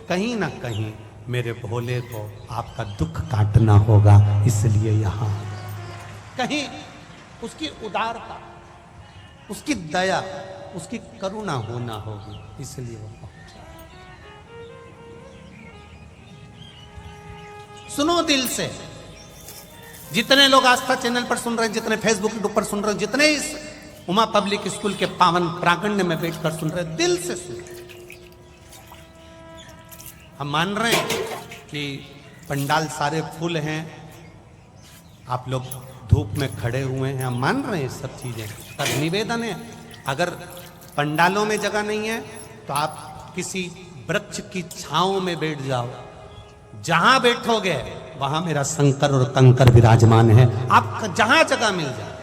कहीं ना कहीं मेरे भोले को आपका दुख काटना होगा, इसलिए यहां कहीं उसकी उदारता, उसकी दया, उसकी करुणा होना होगी, इसलिए वो पहुंचा। सुनो दिल से, जितने लोग आस्था चैनल पर सुन रहे हैं, जितने फेसबुक के ऊपर सुन रहे हैं, जितने इस उमा पब्लिक स्कूल के पावन प्रांगण में बैठकर सुन रहे हैं, दिल से सुन। हम मान रहे हैं कि पंडाल सारे फुल हैं, आप लोग धूप में खड़े हुए हैं, हम मान रहे हैं सब चीजें, पर निवेदन है, अगर पंडालों में जगह नहीं है तो आप किसी वृक्ष की छांव में बैठ जाओ, जहां बैठोगे वहां मेरा शंकर और कंकर विराजमान है, आप जहां जगह मिल जाए।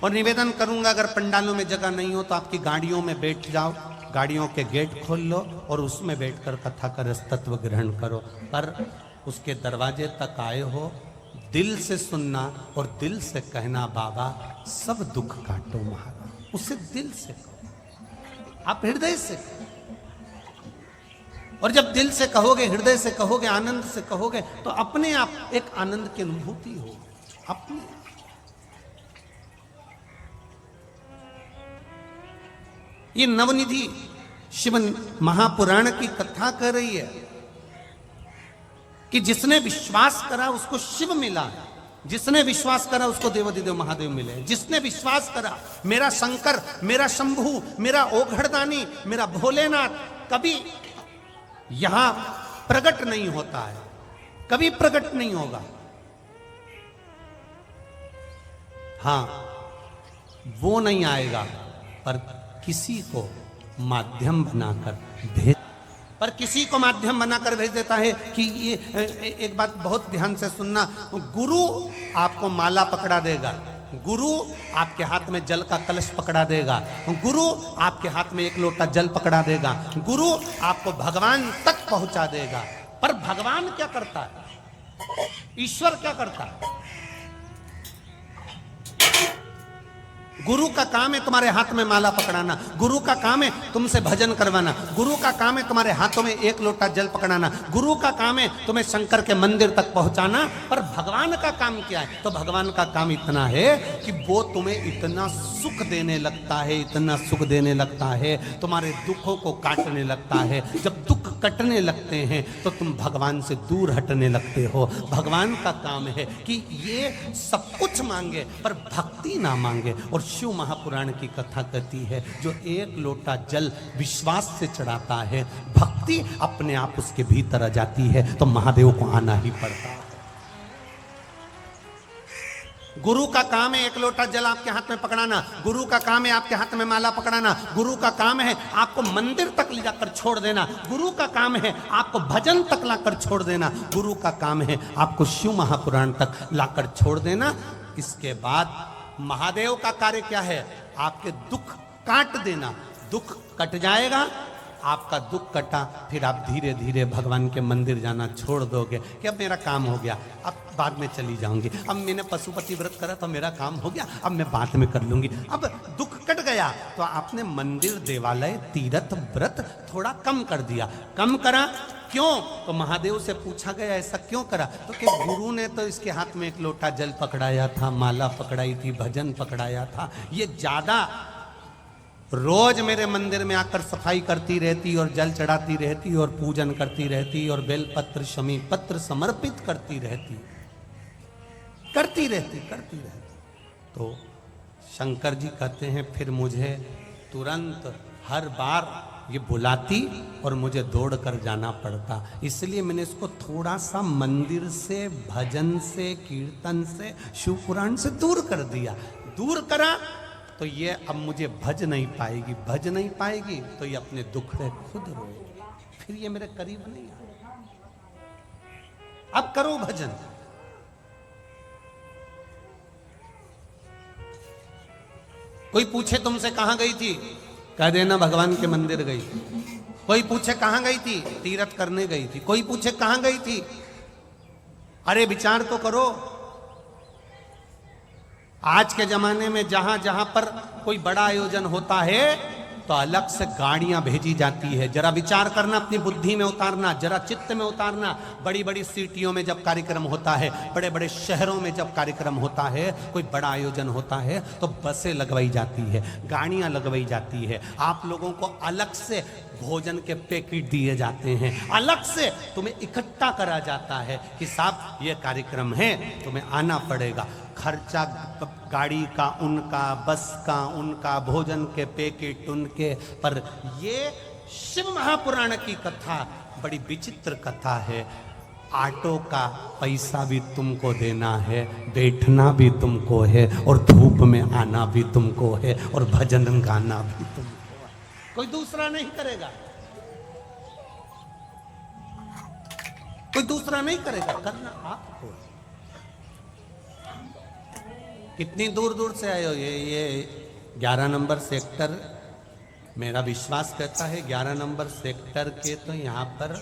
और निवेदन करूंगा, अगर पंडालों में जगह नहीं हो तो आपकी गाड़ियों में बैठ जाओ, गाड़ियों के गेट खोल लो और उसमें बैठकर कथा का रस तत्व ग्रहण करो, पर उसके दरवाजे तक आए हो, दिल से सुनना और दिल से कहना, बाबा सब दुख काटो महाराज, उसे दिल से कहो, आप हृदय से कहो। और जब दिल से कहोगे, हृदय से कहोगे, आनंद से कहोगे, तो अपने आप एक आनंद की अनुभूति हो अपने। ये नवनिधि शिव महापुराण की कथा कर रही है कि जिसने विश्वास करा उसको शिव मिला, जिसने विश्वास करा उसको देवाधिदेव महादेव मिले, जिसने विश्वास करा मेरा शंकर, मेरा शंभू, मेरा ओघड़दानी, मेरा भोलेनाथ कभी यहां प्रकट नहीं होता है, कभी प्रकट नहीं होगा। हां, वो नहीं आएगा, पर किसी को माध्यम बनाकर भेज, पर किसी को माध्यम बनाकर भेज देता है कि ये एक बात बहुत ध्यान से सुनना, गुरु आपको माला पकड़ा देगा, गुरु आपके हाथ में जल का कलश पकड़ा देगा, गुरु आपके हाथ में एक लोटा जल पकड़ा देगा, गुरु आपको भगवान तक पहुंचा देगा। पर भगवान क्या करता है, ईश्वर क्या करता है? गुरु का काम है तुम्हारे हाथ में माला पकड़ाना, गुरु का काम है तुमसे भजन करवाना, गुरु का काम है तुम्हारे हाथों में एक लोटा जल पकड़ाना, गुरु का काम है तुम्हें शंकर के मंदिर तक पहुंचाना। पर भगवान का काम क्या है? तो भगवान का काम इतना है कि वो तुम्हें इतना सुख देने लगता है, इतना सुख देने लगता है, तुम्हारे दुखों को काटने लगता है। जब दुख कटने लगते हैं तो तुम भगवान से दूर हटने लगते हो। भगवान का काम है कि ये सब कुछ मांगे पर भक्ति ना मांगे। और शिव महापुराण की कथा कहती है, जो एक लोटा जल विश्वास से चढ़ाता है, भक्ति अपने आप उसके भीतर आ जाती है, तो महादेव को आना ही पड़ता है। गुरु का काम है एक लोटा जल आपके हाथ में पकड़ाना, गुरु का काम है आपके हाथ में माला पकड़ाना, गुरु का काम है आपको मंदिर तक ले जाकर छोड़ देना, गुरु का काम है आपको भजन तक लाकर छोड़ देना, गुरु का काम है आपको शिव महापुराण तक लाकर छोड़ देना। इसके बाद महादेव का कार्य क्या है? आपके दुख काट देना। दुख कट जाएगा, आपका दुख कटा, फिर आप धीरे धीरे भगवान के मंदिर जाना छोड़ दोगे कि अब मेरा काम हो गया, अब बाद में चली जाऊंगी, अब मैंने पशुपति व्रत करा तो मेरा काम हो गया, अब मैं बाद में कर लूंगी। अब दुख कट गया तो आपने मंदिर, देवालय, तीर्थ, व्रत थोड़ा कम कर दिया। कम करा क्यों? तो महादेव से पूछा गया ऐसा क्यों करा? तो कि गुरु ने तो इसके हाथ में एक लोटा जल पकड़ाया था, माला पकड़ाई थी, भजन पकड़ाया था, ये ज्यादा रोज मेरे मंदिर में आकर सफाई करती रहती और जल चढ़ाती रहती और पूजन करती रहती और बेलपत्र, शमी पत्र समर्पित करती रहती। तो शंकर जी कहते हैं, फिर मुझे तुरंत हर बार ये बुलाती और मुझे दौड़ कर जाना पड़ता, इसलिए मैंने इसको थोड़ा सा मंदिर से, भजन से, कीर्तन से, शिव पुराण से दूर कर दिया। दूर करा तो ये अब मुझे भज नहीं पाएगी, भज नहीं पाएगी तो ये अपने दुखड़े खुद रोएगी, फिर ये मेरे करीब नहीं आएगा। अब करो भजन। कोई पूछे तुमसे कहां गई थी, कह देना भगवान के मंदिर गई थी। कोई पूछे कहां गई थी, तीर्थ करने गई थी। कोई पूछे कहां गई थी, अरे विचार तो करो। आज के जमाने में जहां जहां पर कोई बड़ा आयोजन होता है तो अलग से गाड़ियां भेजी जाती है। जरा विचार करना, अपनी बुद्धि में उतारना, जरा चित्त में उतारना। बड़ी बड़ी सिटियों में जब कार्यक्रम होता है, बड़े बड़े शहरों में जब कार्यक्रम होता है, कोई बड़ा आयोजन होता है, तो बसें लगवाई जाती है, गाड़ियां लगवाई जाती है। आप लोगों को अलग से भोजन के पैकेट दिए जाते हैं, अलग से तुम्हें इकट्ठा करा जाता है कि साहब ये कार्यक्रम है, तुम्हें आना पड़ेगा। खर्चा गाड़ी का उनका, बस का उनका, भोजन के पैकेट उनके। पर ये शिव महापुराण की कथा बड़ी विचित्र कथा है। ऑटो का पैसा भी तुमको देना है, बैठना भी तुमको है, और धूप में आना भी तुमको है, और भजन गाना भी तुमको है। कोई दूसरा नहीं करेगा, कोई दूसरा नहीं करेगा, करना आपको। कितनी दूर दूर से आए हो। ये 11 नंबर सेक्टर, मेरा विश्वास कहता है 11 नंबर सेक्टर के तो यहाँ पर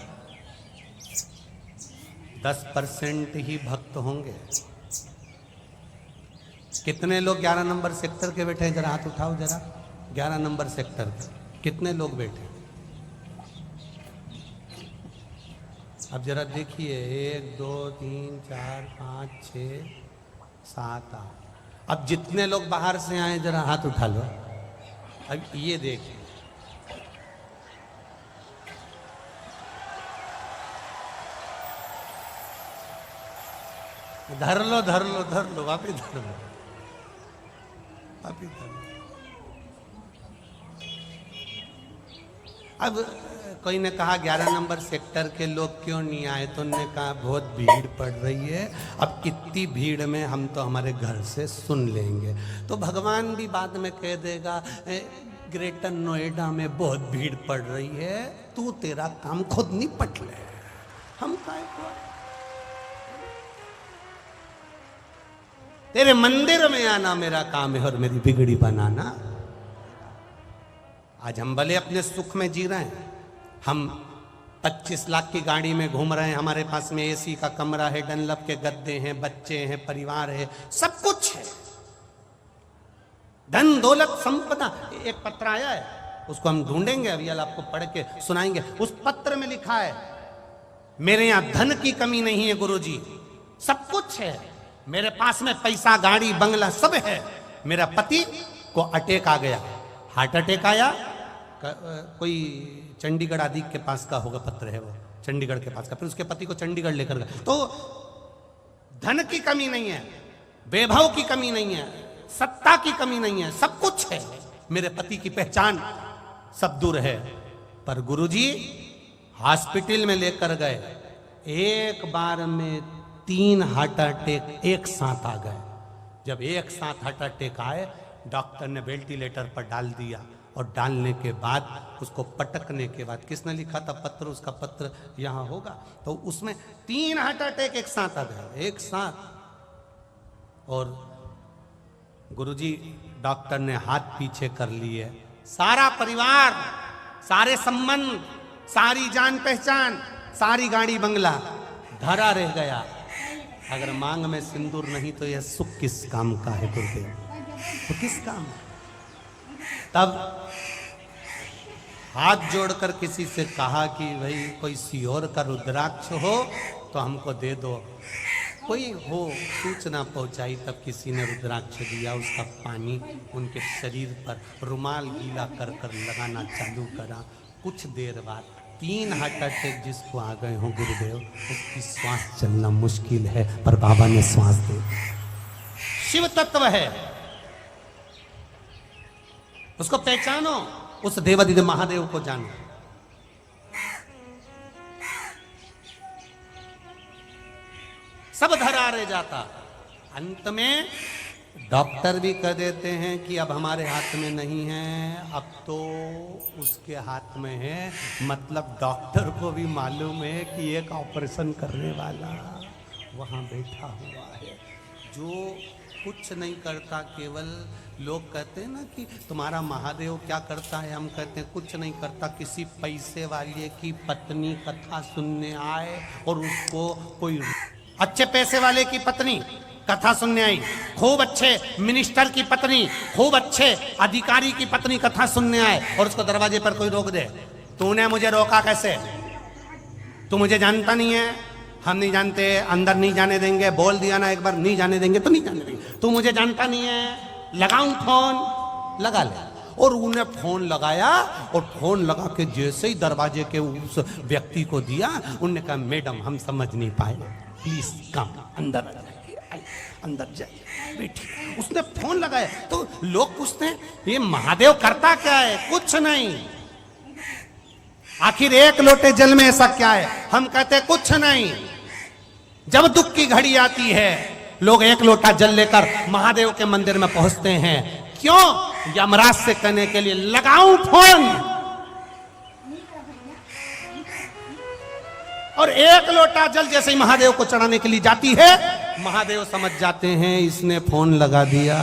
10% ही भक्त होंगे। कितने लोग 11 नंबर सेक्टर के बैठे हैं? जरा हाथ उठाओ जरा। 11 नंबर सेक्टर के कितने लोग बैठे? अब जरा देखिए, 1 2 3 4 5 6 7 8। अब जितने लोग बाहर से आए जरा हाथ उठा लो। अब ये देखिए, धर लो धर लो धर लो, वापिस धर लो, वापिस धर लो। अब कोई ने कहा 11 नंबर सेक्टर के लोग क्यों नहीं आए, तो उन्होंने कहा बहुत भीड़ पड़ रही है। अब इतनी भीड़ में हम तो हमारे घर से सुन लेंगे। तो भगवान भी बाद में कह देगा ग्रेटर नोएडा में बहुत भीड़ पड़ रही है, तू तेरा काम खुद निपट ले, हम काहे को? तेरे मंदिर में आना मेरा काम है और मेरी बिगड़ी बनाना। आज हम भले अपने सुख में जी रहे हैं, हम 25 लाख की गाड़ी में घूम रहे हैं, हमारे पास में एसी का कमरा है, डनलप के गद्दे हैं, बच्चे हैं, परिवार है, सब कुछ है, धन दौलत संपदा। एक पत्र आया है, उसको हम ढूंढेंगे, अभी आपको पढ़ के सुनाएंगे। उस पत्र में लिखा है, मेरे यहां धन की कमी नहीं है गुरुजी, सब कुछ है, मेरे पास में पैसा, गाड़ी, बंगला सब है। मेरा पति को अटैक आ गया, हार्ट अटैक आया, कोई चंडीगढ़ आदि के पास का होगा पत्र है वो, चंडीगढ़ के पास का। फिर उसके पति को चंडीगढ़ लेकर गया। तो धन की कमी नहीं है, वैभव की कमी नहीं है, सत्ता की कमी नहीं है, सब कुछ है। मेरे पति की पहचान सब दूर है। पर गुरुजी हॉस्पिटल में लेकर गए, एक बार में 3 हार्ट अटैक एक साथ आ गए। जब एक साथ हार्ट अटैक आए, डॉक्टर ने वेंटिलेटर पर डाल दिया, और डालने के बाद उसको पटकने के बाद, किसने लिखा था पत्र, उसका पत्र यहाँ होगा, तो उसमें 3 हार्ट अटैक एक साथ आ गए, एक साथ। और गुरुजी डॉक्टर ने हाथ पीछे कर लिए, सारा परिवार, सारे संबंध, सारी जान पहचान, सारी गाड़ी बंगला धरा रह गया। अगर मांग में सिंदूर नहीं तो यह सुख किस काम का है गुरुदेव, तो किस काम? तब हाथ जोड़कर किसी से कहा कि भाई कोई सियोर का रुद्राक्ष हो तो हमको दे दो। कोई हो सूचना पहुंचाई, तब किसी ने रुद्राक्ष दिया, उसका पानी उनके शरीर पर रुमाल गीला कर कर लगाना चालू करा। कुछ देर बाद 3 हार्ट अटैक जिसको आ गए हो गुरुदेव, उसकी श्वास चलना मुश्किल है, पर बाबा ने श्वास दे। शिव तत्व है, उसको पहचानो, उस देवादिदेव महादेव को जानो। सब धरा रह जाता। अंत में डॉक्टर भी कह देते हैं कि अब हमारे हाथ में नहीं है, अब तो उसके हाथ में है। मतलब डॉक्टर को भी मालूम है कि एक ऑपरेशन करने वाला वहां बैठा हुआ है, जो कुछ नहीं करता। केवल लोग कहते हैं ना कि तुम्हारा महादेव क्या करता है, हम कहते हैं कुछ नहीं करता। किसी पैसे वाले की पत्नी कथा सुनने आए और उसको कोई अच्छे पैसे वाले की पत्नी कथा सुनने आई, खूब अच्छे मिनिस्टर की पत्नी, खूब अच्छे अधिकारी की पत्नी कथा सुनने आए और उसको दरवाजे पर कोई रोक दे। तूने मुझे रोका कैसे? तू मुझे जानता नहीं है? हम नहीं जानते, अंदर नहीं जाने देंगे। बोल दिया ना एक बार, नहीं जाने देंगे तो नहीं जाने देंगे। तू मुझे जानता नहीं है, लगाऊं फोन? लगा ले। और उन्हें फोन लगाया और फोन लगा के जैसे ही दरवाजे के उस व्यक्ति को दिया, उन्होंने कहा मैडम हम समझ नहीं पाए, प्लीज कम, अंदर आ जाइए, अंदर जाइए, बैठिए। उसने फोन लगाया तो लोग पूछते हैं ये महादेव करता क्या है? कुछ नहीं, आखिर एक लोटे जल में ऐसा क्या है? हम कहते कुछ नहीं। जब दुख की घड़ी आती है लोग एक लोटा जल लेकर महादेव के मंदिर में पहुंचते हैं। क्यों? यमराज से कहने के लिए लगाऊं फोन। और एक लोटा जल जैसे ही महादेव को चढ़ाने के लिए जाती है, महादेव समझ जाते हैं इसने फोन लगा दिया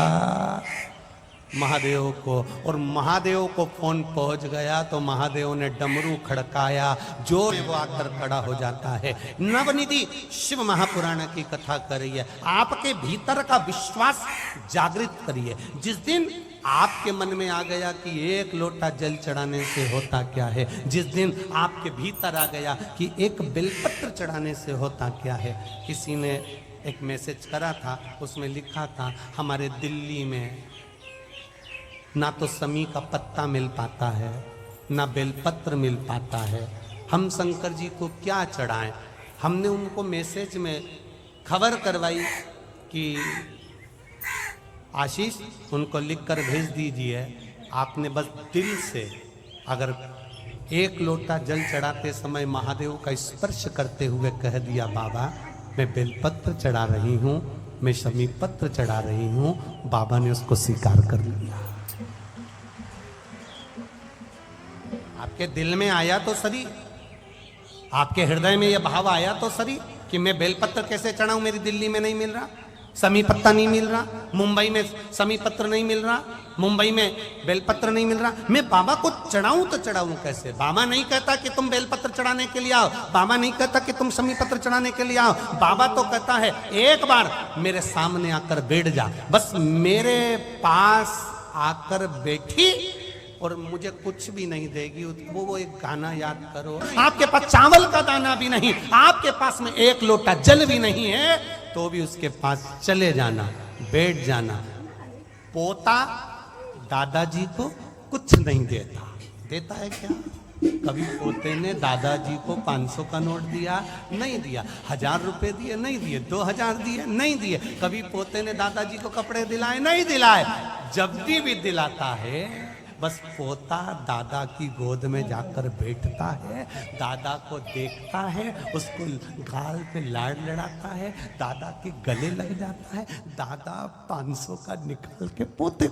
महादेव को। और महादेव को फोन पहुंच गया तो महादेव ने डमरू खड़काया, जोर वो आकर खड़ा हो जाता है। नवनिधि शिव महापुराण की कथा करिए, आपके भीतर का विश्वास जागृत करिए। जिस दिन आपके मन में आ गया कि एक लोटा जल चढ़ाने से होता क्या है, जिस दिन आपके भीतर आ गया कि एक बेलपत्र चढ़ाने से होता क्या है। किसी ने एक मैसेज करा था, उसमें लिखा था हमारे दिल्ली में ना तो समी का पत्ता मिल पाता है, ना बेलपत्र मिल पाता है, हम शंकर जी को क्या चढ़ाएं। हमने उनको मैसेज में खबर करवाई कि आशीष उनको लिखकर भेज दीजिए, आपने बस दिल से अगर एक लोटा जल चढ़ाते समय महादेव का स्पर्श करते हुए कह दिया बाबा मैं बेलपत्र चढ़ा रही हूँ, मैं शमी पत्र चढ़ा रही हूँ, बाबा ने उसको स्वीकार कर लिया। आपके दिल में आया तो सही, आपके हृदय में यह भाव आया तो सही कि मैं बेलपत्र कैसे चढ़ाऊं, मेरी दिल्ली में नहीं मिल रहा, समी पत्ता नहीं मिल रहा, मुंबई में समी पत्र नहीं मिल रहा, मुंबई में बेलपत्र नहीं मिल रहा, मैं बाबा को चढ़ाऊं तो चढ़ाऊं कैसे? बाबा नहीं कहता कि तुम बेलपत्र चढ़ाने के लिए आओ, बाबा नहीं कहता कि तुम समी पत्र चढ़ाने के लिए आओ। बाबा तो कहता है एक बार मेरे सामने आकर बैठ जा, बस मेरे पास आकर बैठी और मुझे कुछ भी नहीं देगी। वो एक गाना याद करो, आपके पास चावल का दाना भी नहीं, आपके पास में एक लोटा जल भी नहीं है, तो भी उसके पास चले जाना, बैठ जाना। पोता दादाजी को कुछ नहीं देता, देता है क्या? कभी पोते ने दादाजी को 500 का नोट दिया? नहीं दिया। 1000 रुपए दिए? नहीं दिए। 2000 दिए? नहीं दिए। कभी पोते ने दादाजी को कपड़े दिलाए? नहीं दिलाए। जब भी दिलाता है बस पोता दादा की गोद में जाकर बैठता है, दादा को देखता है, उसको गाल पे लाड़ लड़ाता है, दादा के गले लग जाता है, दादा 500 का निकाल के पोते